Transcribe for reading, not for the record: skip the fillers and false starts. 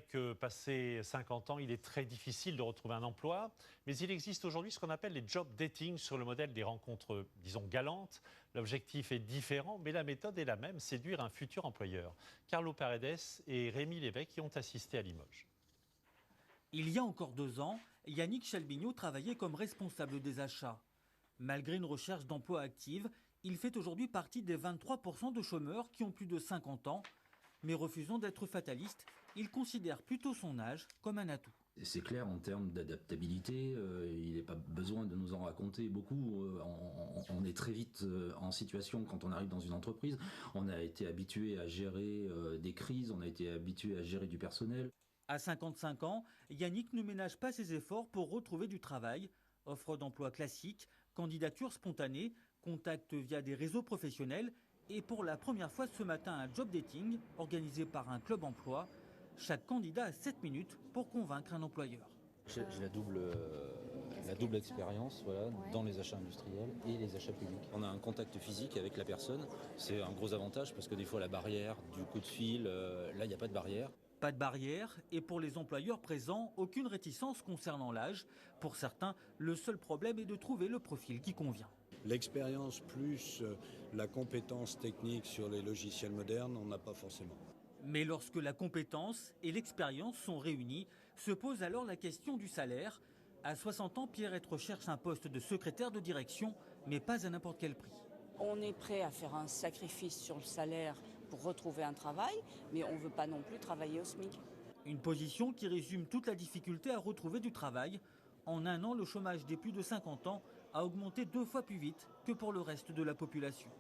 que passé 50 ans, il est très difficile de retrouver un emploi, mais il existe aujourd'hui ce qu'on appelle les job dating sur le modèle des rencontres, disons, galantes. L'objectif est différent, mais la méthode est la même, séduire un futur employeur. Carlo Paredes et Rémi Lévesque y ont assisté à Limoges. Il y a encore 2 ans, Yannick Chalbigno travaillait comme responsable des achats. Malgré une recherche d'emploi active, il fait aujourd'hui partie des 23% de chômeurs qui ont plus de 50 ans. Mais refusant d'être fataliste, il considère plutôt son âge comme un atout. C'est clair en termes d'adaptabilité, il n'est pas besoin de nous en raconter beaucoup. On est très vite en situation quand on arrive dans une entreprise. On a été habitué à gérer des crises, on a été habitué à gérer du personnel. À 55 ans, Yannick ne ménage pas ses efforts pour retrouver du travail. Offre d'emploi classique, candidature spontanée, contact via des réseaux professionnels et pour la première fois ce matin un job dating organisé par un club emploi. Chaque candidat a 7 minutes pour convaincre un employeur. J'ai la double expérience dans les achats industriels et les achats publics. On a un contact physique avec la personne, c'est un gros avantage parce que des fois la barrière du coup de fil, là il n'y a pas de barrière. Pas de barrière et pour les employeurs présents, aucune réticence concernant l'âge. Pour certains, le seul problème est de trouver le profil qui convient. L'expérience plus la compétence technique sur les logiciels modernes, on n'a pas forcément. Mais lorsque la compétence et l'expérience sont réunies, se pose alors la question du salaire. À 60 ans, Pierrette recherche un poste de secrétaire de direction, mais pas à n'importe quel prix. On est prêt à faire un sacrifice sur le salaire pour retrouver un travail, mais on ne veut pas non plus travailler au SMIC. Une position qui résume toute la difficulté à retrouver du travail. En un an, le chômage des plus de 50 ans a augmenté 2 fois plus vite que pour le reste de la population.